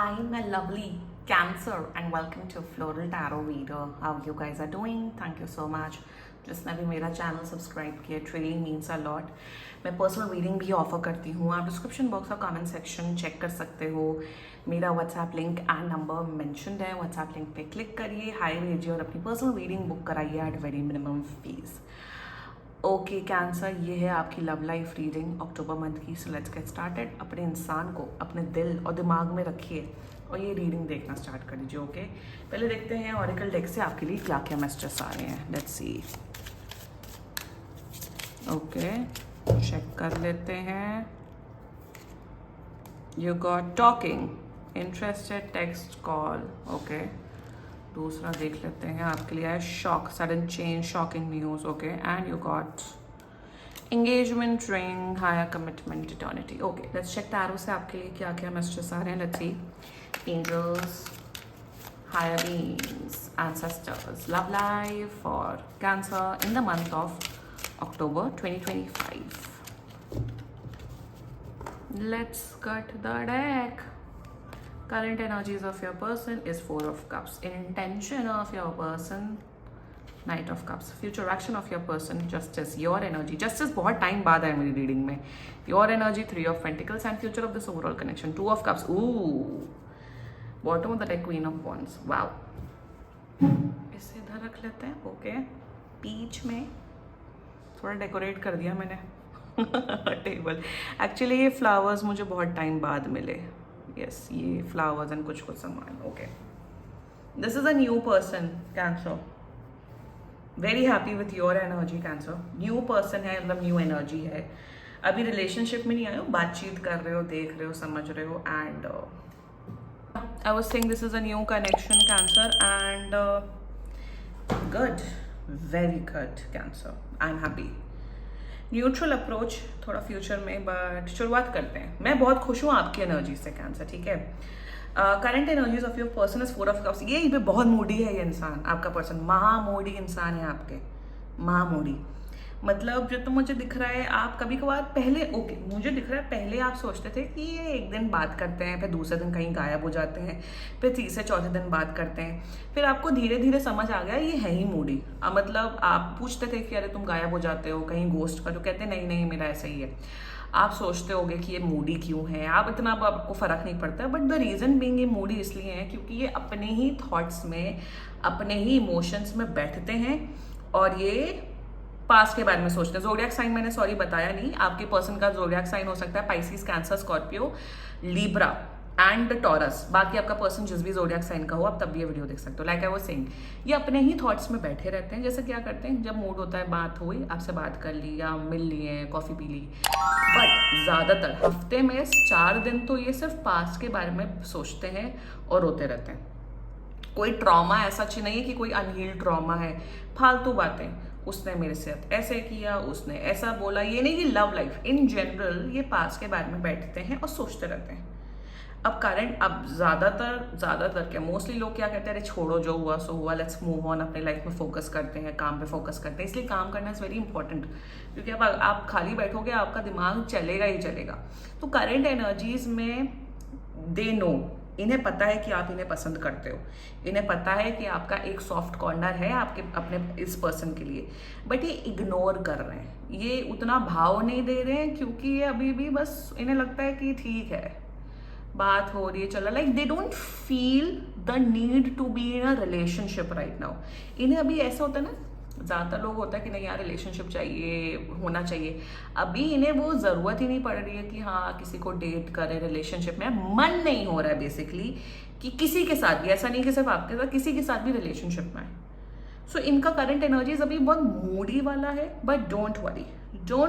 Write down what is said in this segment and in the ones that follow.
Hi, my lovely Cancer, and welcome to Floral Tarot Reader. How you guys are doing? Thank you so much. जिसने भी मेरा channel subscribe किया, it really means a lot. मैं personal reading भी offer करती हूँ. आप description box और कमेंट सेक्शन चेक कर सकते हो. मेरा WhatsApp link and number mentioned है. व्हाट्सएप लिंक पे क्लिक करिए, हाई भेजिए और अपनी पर्सनल रीडिंग बुक कराइए at very minimum fees. Okay Cancer, ये है आपकी love life reading October month की. So let's get started. अपने इंसान को अपने दिल और दिमाग में रखिए और ये रीडिंग देखना स्टार्ट कर दीजिए. ओके, पहले देखते हैं ऑरिकल डेक से आपके लिए क्या क्या मैसेजेस आ रहे हैं. Let's C. ओके, चेक कर लेते हैं. You got talking, interested, text, call. Okay, दूसरा देख लेते हैं आपके लिए है shock, sudden change, shocking news. Okay, and you got engagement, ring, higher commitment, eternity. Okay, let's check tarot से आपके लिए क्या क्या मैसेजेस आ रहे हैं. Let's see. Angels, higher beings, ancestors, love life for Cancer in the month of October 2025. Let's cut the deck. Current energies of your person is Four of Cups. Intention of your person, Knight of Cups. Future action of your person, Justice. Your energy, Justice बहुत time बाद है मेरी reading में. Your energy, Three of Pentacles, and future of this overall connection, Two of Cups. Ooh, bottom of the deck, Queen of Wands. Wow. इसे इधर रख लेते हैं. ओके, बीच में थोड़ा डेकोरेट कर दिया मैंने टेबल. एक्चुअली ये फ्लावर्स मुझे बहुत टाइम बाद मिले. यस, ये फ्लावर्स एंड कुछ कुछ सामान. Okay, this is a new person cancer. Very happy with your energy cancer. New person है, मतलब न्यू एनर्जी है. अभी रिलेशनशिप में नहीं आए हो, बातचीत कर रहे हो, देख रहे हो, समझ रहे हो. And I was saying this is a new connection cancer and good, very good cancer. I am happy. Neutral approach थोड़ा फ्यूचर में, बट शुरुआत करते हैं. मैं बहुत खुश हूँ आपकी एनर्जी से कैंसर. ठीक है, current energies of your person is Four of Cups. ये बहुत मूडी है ये इंसान, आपका पर्सन महा मूडी इंसान है आपके. महा मूडी मतलब जो तो मुझे दिख रहा है, आप कभी कभार पहले, ओके मुझे दिख रहा है पहले आप सोचते थे कि ये एक दिन बात करते हैं, फिर दूसरे दिन कहीं गायब हो जाते हैं, फिर तीसरे चौथे दिन बात करते हैं. फिर आपको धीरे धीरे समझ आ गया ये है ही मूडी. मतलब आप पूछते थे कि अरे तुम गायब हो जाते हो, कहीं घोस्ट कर, तो कहते नहीं नहीं मेरा ऐसा ही है. आप सोचते होगे कि ये मूडी क्यों है, आप इतना अब आपको फ़र्क नहीं पड़ता. बट द रीज़न बीइंग ये मूडी इसलिए है क्योंकि ये अपने ही थॉट्स में, अपने ही इमोशंस में बैठते हैं और ये पास्ट के बारे में सोचते हैं. ज़ोडिएक साइन मैंने सॉरी बताया नहीं. आपके पर्सन का ज़ोडिएक साइन हो सकता है Pisces, cancer, Scorpio, Libra and taurus. बाकी आपका पर्सन जिस भी ज़ोडिएक साइन का हो, आप तब भी ये वीडियो देख सकते हो. लाइक आई वाज सेइंग, ये अपने ही थॉट्स में बैठे रहते हैं. जैसे क्या करते हैं, जब मूड होता है, बात हुई, आपसे बात कर ली या मिल लिए, कॉफ़ी पी ली. बट ज़्यादातर हफ्ते में 4 दिन तो ये सिर्फ पास्ट के बारे में सोचते हैं और रोते रहते हैं. कोई ट्रॉमा ऐसा नहीं है कि कोई अनहील्ड ट्रॉमा है. फालतू बातें, उसने मेरे साथ ऐसे किया, उसने ऐसा बोला, ये नहीं कि लव लाइफ इन जनरल ये पास्ट के बारे में बैठते हैं और सोचते रहते हैं. अब करंट, अब ज़्यादातर क्या, मोस्टली लोग क्या कहते हैं, अरे छोड़ो जो हुआ सो हुआ, लेट्स मूव ऑन, अपने लाइफ में फोकस करते हैं, काम पे फोकस करते हैं. इसलिए काम करना इज़ वेरी इंपॉर्टेंट, क्योंकि अब आप खाली बैठोगे आपका दिमाग चलेगा ही चलेगा. तो करंट एनर्जीज में दे नो, इन्हें पता है कि आप इन्हें पसंद करते हो, इन्हें पता है कि आपका एक सॉफ्ट कॉर्नर है आपके अपने इस पर्सन के लिए. बट ये इग्नोर कर रहे हैं, ये उतना भाव नहीं दे रहे हैं, क्योंकि ये अभी भी बस इन्हें लगता है कि ठीक है, बात हो रही है, चलो. Like they don't feel the need to be in a relationship right now. इन्हें अभी ऐसा होता है ना, ज़्यादातर लोग होता है कि नहीं यार रिलेशनशिप चाहिए, होना चाहिए. अभी इन्हें वो ज़रूरत ही नहीं पड़ रही है कि हाँ किसी को डेट करें, रिलेशनशिप में मन नहीं हो रहा है बेसिकली कि किसी के साथ भी, ऐसा नहीं कि सिर्फ आपके साथ, किसी के साथ भी रिलेशनशिप में. सो इनका करंट एनर्जीज अभी बहुत मूडी वाला है. बट डोंट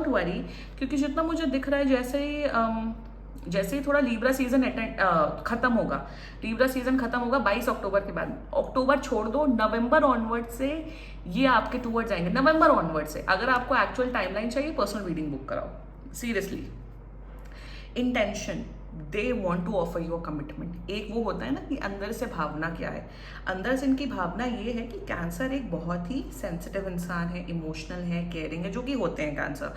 वरी, क्योंकि जितना मुझे दिख रहा है, जैसे ही थोड़ा लीब्रा सीजन खत्म होगा, लीब्रा सीजन खत्म होगा 22 अक्टूबर के बाद. अक्टूबर छोड़ दो, नवंबर ऑनवर्ड से ये आपके टूवर्ड्स आएंगे. नवंबर ऑनवर्ड से अगर आपको एक्चुअल टाइमलाइन चाहिए, पर्सनल रीडिंग बुक कराओ seriously. Intention, they want to offer you a commitment. एक वो होता है ना कि अंदर से भावना क्या है, अंदर से इनकी भावना ये है कि कैंसर एक बहुत ही सेंसिटिव इंसान है, इमोशनल है, केयरिंग है, जो कि होते हैं कैंसर।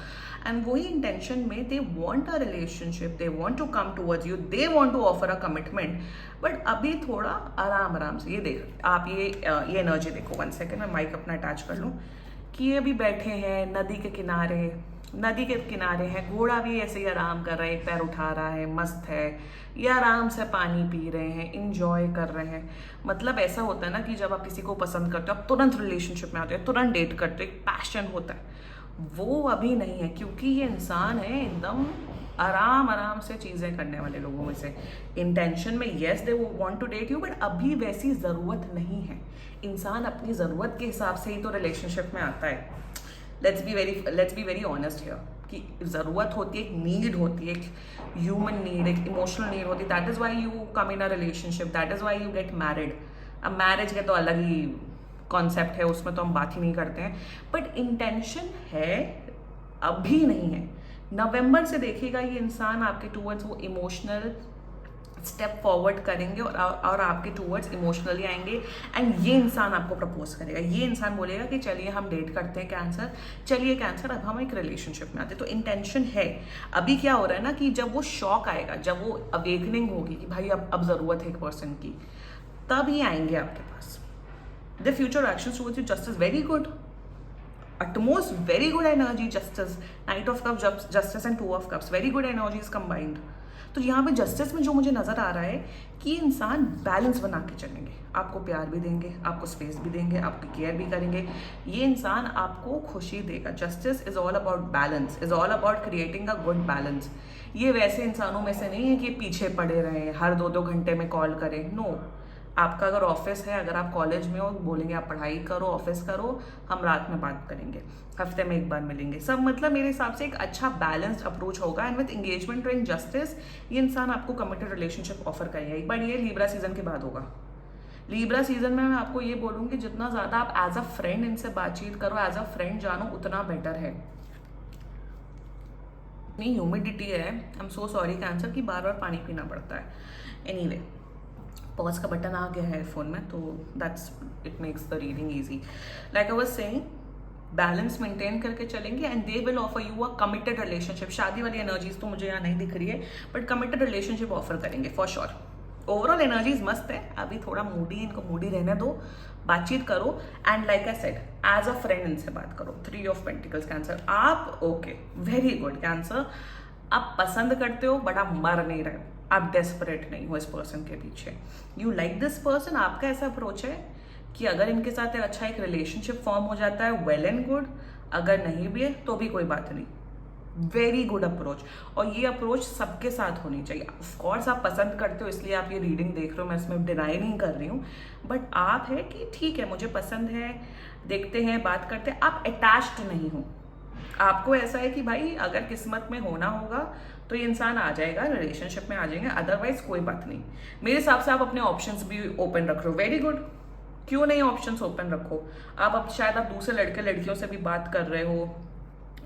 एंड वही इंटेंशन में they want a relationship, they want to come towards you, they want to offer a commitment, but अभी थोड़ा आराम आराम से। ये देख आप, ये एनर्जी देखो, 1 सेकेंड मैं माइक अपना अटैच कर लूँ, कि ये अभी बैठे हैं नदी के किनारे, नदी के किनारे हैं, घोड़ा भी ऐसे ही आराम कर रहा है, एक पैर उठा रहा है, मस्त है, ये आराम से पानी पी रहे हैं, इंजॉय कर रहे हैं। मतलब ऐसा होता है ना कि जब आप किसी को पसंद करते हो आप तुरंत रिलेशनशिप में आते हो, तुरंत डेट करते हो, एक पैशन होता है, वो अभी नहीं है, क्योंकि ये इंसान है एकदम आराम आराम से चीज़ें करने वाले लोगों में से। इंटेंशन में yes they want to date you, but अभी वैसी ज़रूरत नहीं है। इंसान अपनी ज़रूरत के हिसाब से ही तो रिलेशनशिप में आता है। Let's be very honest here, कि ज़रूरत होती है, एक नीड होती है, एक ह्यूमन नीड, एक इमोशनल नीड होती है। That is why you come in a relationship, that is why you get married. अब मैरिज के तो अलग ही कॉन्सेप्ट है, उसमें तो हम बात ही नहीं करते हैं, बट इंटेंशन है, अभी नहीं है। नवंबर से देखिएगा ये इंसान आपके टूवर्ड्स वो इमोशनल स्टेप फॉरवर्ड करेंगे और आपके टूवर्ड्स इमोशनली आएंगे, एंड ये इंसान आपको प्रपोज करेगा। ये इंसान बोलेगा कि चलिए हम डेट करते हैं कैंसर, चलिए कैंसर अब हम एक रिलेशनशिप में आते हैं। तो इंटेंशन है। अभी क्या हो रहा है ना कि जब वो शॉक आएगा, जब वो अवेकनिंग होगी कि भाई अब ज़रूरत है एक पर्सन की, तब ही आएंगे आपके पास। The future actions towards you just is very good, utmost very good energy, justice, knight of cups, justice and 2 of cups, very good energy is combined। तो यहाँ पे जस्टिस में जो मुझे नज़र आ रहा है कि इंसान बैलेंस बना के चलेंगे, आपको प्यार भी देंगे, आपको स्पेस भी देंगे, आपकी केयर भी करेंगे, ये इंसान आपको खुशी देगा। Justice is all about balance, is all about creating a good balance. ये वैसे इंसानों में से नहीं है कि पीछे पड़े रहें, हर 2-2 घंटे में कॉल करें। नो, आपका अगर ऑफिस है, अगर आप कॉलेज में हो, बोलेंगे आप पढ़ाई करो, ऑफिस करो, हम रात में बात करेंगे, हफ्ते में एक बार मिलेंगे, सब। मतलब मेरे हिसाब से एक अच्छा बैलेंस्ड अप्रोच होगा। And with engagement and justice ये इंसान आपको कमिटेड रिलेशनशिप ऑफर करेगा। एक बार ये लिब्रा सीजन के बाद होगा। लिब्रा सीजन में मैं आपको ये बोलूँगी, जितना ज़्यादा आप एज अ फ्रेंड इनसे बातचीत करो, एज अ फ्रेंड जानो, उतना बेटर है। इतनी ह्यूमिडिटी है, I am so sorry cancer, की बार बार पानी पीना पड़ता है। एनीवे, पॉज का बटन आ गया है फोन में, तो that's it makes the reading easy. Like I was saying, balance maintain करके चलेंगे and they will offer you a committed relationship. शादी वाली एनर्जीज तो मुझे यहाँ नहीं दिख रही है, बट कमिटेड रिलेशनशिप ऑफर करेंगे फॉर श्योर। ओवरऑल एनर्जीज मस्त है, अभी थोड़ा मूडी है, इनको मूडी रहने दो, बातचीत करो, and like I said as a friend इनसे बात करो। 3 ऑफ पेंटिकल्स कैंसर, आप ओके, वेरी गुड कैंसर, आप पसंद करते हो बट आप मर नहीं रहे हो, आप डेस्परेट नहीं हो इस पर्सन के पीछे। You like this person. आपका ऐसा अप्रोच है कि अगर इनके साथ एक अच्छा एक रिलेशनशिप फॉर्म हो जाता है, वेल एंड गुड, अगर नहीं भी है तो भी कोई बात नहीं। वेरी गुड अप्रोच, और ये अप्रोच सबके साथ होनी चाहिए। ऑफकोर्स आप पसंद करते हो इसलिए आप ये रीडिंग देख रहे हो, मैं इसमें डिनाई नहीं कर रही हूँ, बट आप है कि ठीक है मुझे पसंद है, देखते हैं, बात करते हैं, आप अटैच्ड नहीं हो। आपको ऐसा है कि भाई अगर किस्मत में होना होगा तो ये इंसान आ जाएगा, रिलेशनशिप में आ जाएंगे, अदरवाइज कोई बात नहीं। मेरे हिसाब से आप अपने ऑप्शंस भी ओपन रख रहे हो, वेरी गुड। क्यों नहीं ऑप्शंस ओपन रखो? आप अब शायद आप दूसरे लड़के लड़कियों से भी बात कर रहे हो,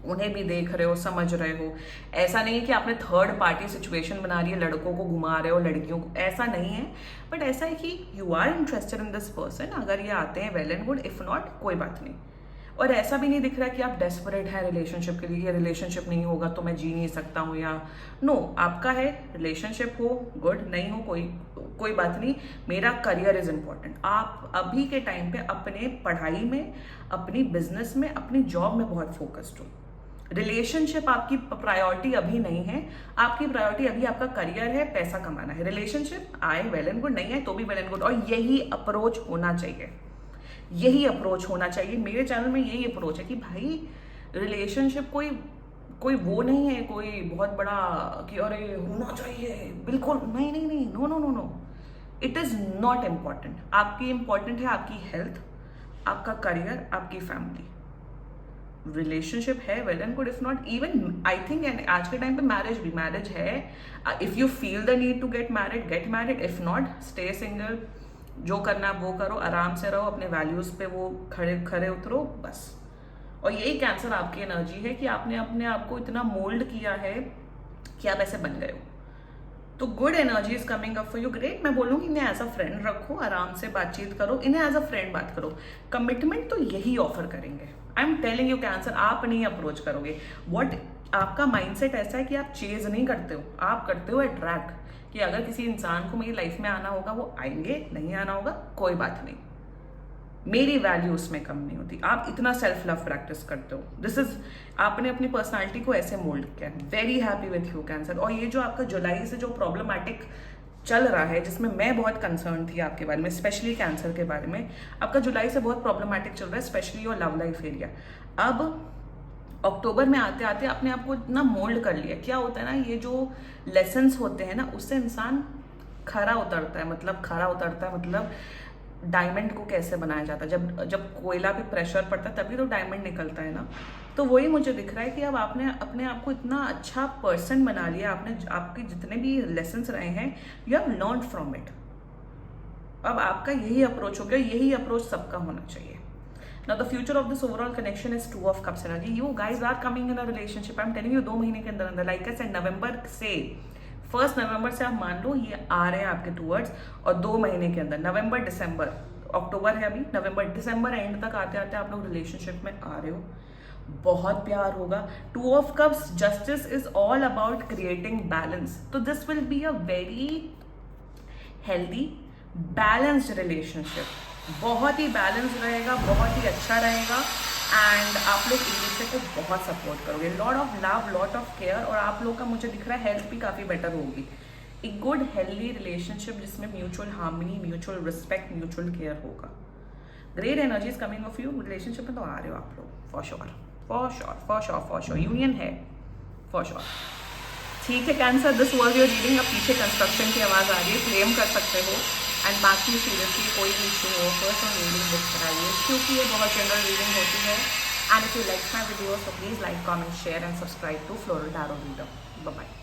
उन्हें भी देख रहे हो, समझ रहे हो। ऐसा नहीं है कि आपने थर्ड पार्टी सिचुएशन बना रही है, लड़कों को घुमा रहे हो, लड़कियों को, ऐसा नहीं है। बट ऐसा है कि you are interested in this person, अगर ये आते हैं well and good, if not कोई बात नहीं। और ऐसा भी नहीं दिख रहा कि आप डेस्परेट हैं रिलेशनशिप के लिए, ये रिलेशनशिप नहीं होगा तो मैं जी नहीं सकता हूँ, या नो, आपका है रिलेशनशिप हो, गुड, नहीं हो कोई बात नहीं, मेरा करियर इज इम्पॉर्टेंट। आप अभी के टाइम पे अपने पढ़ाई में, अपनी बिजनेस में, अपनी जॉब में बहुत फोकस्ड हो। रिलेशनशिप आपकी प्रायोरिटी अभी नहीं है, आपकी प्रायोरिटी अभी आपका करियर है, पैसा कमाना है। रिलेशनशिप आए वेल एंड गुड, नहीं आए तो भी वेल एंड गुड, और यही अप्रोच होना चाहिए, यही अप्रोच होना चाहिए। मेरे चैनल में यही अप्रोच है कि भाई रिलेशनशिप कोई वो नहीं है, कोई बहुत बड़ा कि अरे होना चाहिए, बिल्कुल नहीं नहीं नहीं, no no no no, it is not important. आपकी इम्पॉर्टेंट है आपकी हेल्थ, आपका करियर, आपकी फैमिली। रिलेशनशिप है well and good, if not even I think, and आज के टाइम पे मैरिज है। If you feel the need to get married, if not stay single, जो करना वो करो, आराम से रहो, अपने वैल्यूज पे वो खड़े उतरो, बस। और यही कैंसर आपकी एनर्जी है कि आपने अपने आप को इतना मोल्ड किया है कि आप ऐसे बन गए हो। तो good energy is coming up for you, great. मैं बोलूँगी इन्हें एज अ फ्रेंड रखो, आराम से बातचीत करो, इन्हें एज अ फ्रेंड बात करो। कमिटमेंट तो यही ऑफर करेंगे। I am telling you cancer, आप नहीं अप्रोच करोगे। व्हाट आपका माइंडसेट ऐसा है कि आप चेज नहीं करते हो, आप करते हो अट्रैक्ट, कि अगर किसी इंसान को मेरी लाइफ में आना होगा वो आएंगे, नहीं आना होगा कोई बात नहीं, मेरी वैल्यू उसमें कम नहीं होती। आप इतना सेल्फ लव प्रैक्टिस करते हो। दिस इज, आपने अपनी पर्सनालिटी को ऐसे मोल्ड किया। Very happy with you cancer. और ये जो आपका जुलाई से जो प्रॉब्लमैटिक चल रहा है, जिसमें मैं बहुत कंसर्न थी आपके बारे में, स्पेशली कैंसर के बारे में, आपका जुलाई से बहुत प्रॉब्लमैटिक चल रहा है, specially your love life area. अब अक्टूबर में आते आते आपने आपको इतना मोल्ड कर लिया। क्या होता है ना, ये जो लेसन्स होते हैं ना, उससे इंसान खरा उतरता है। मतलब खरा उतरता है मतलब डायमंड को कैसे बनाया जाता है, जब कोयला पे प्रेशर पड़ता है तभी तो डायमंड निकलता है ना। तो वही मुझे दिख रहा है कि अब आपने अपने आप को इतना अच्छा पर्सन बना लिया, आपने आपके जितने भी लेसन्स रहे हैं, you have learn from it. अब आपका यही अप्रोच हो गया, यही अप्रोच सबका होना चाहिए। Now the future of this overall connection is 2 of Cups energy. You guys are coming in a relationship. I'm telling you 2 महीने के अंदर अंदर, like I said, नवंबर से 1 नवंबर से आप मान लो ये आ रहे हैं आपके टूवर्ड्स, और 2 महीने के अंदर नवंबर दिसंबर, अक्टूबर है अभी, नवंबर दिसंबर एंड तक आते आते आप लोग रिलेशनशिप में आ रहे हो। बहुत प्यार होगा। 2 of Cups justice is all about creating balance. तो this will be a very healthy balanced relationship. बहुत ही बैलेंस रहेगा, बहुत ही अच्छा रहेगा, एंड आप लोग एक दूसरे को बहुत सपोर्ट करोगे। Lot of love, lot of care, और आप लोग का मुझे दिख रहा है हेल्थ भी काफ़ी बेटर होगी। एक गुड हेल्दी रिलेशनशिप जिसमें mutual harmony, mutual respect, mutual care होगा। Great energy is coming off you. Relationship में तो आ रहे हो आप लोग, for sure, for sure, for sure, for sure, union है फॉर श्योर। ठीक है cancer, this was your reading. अब पीछे कंस्ट्रक्शन की आवाज़ आ रही है, क्लेम कर सकते हो। एंड बाकी सीरियसली कोई भी इशू हो पर्सनल रीडिंग बुक कराइए, क्योंकि ये बहुत जनरल रीडिंग होती है। And if you like my video, so please like, comment, share and subscribe to Floral Tarot Reader. Bye bye.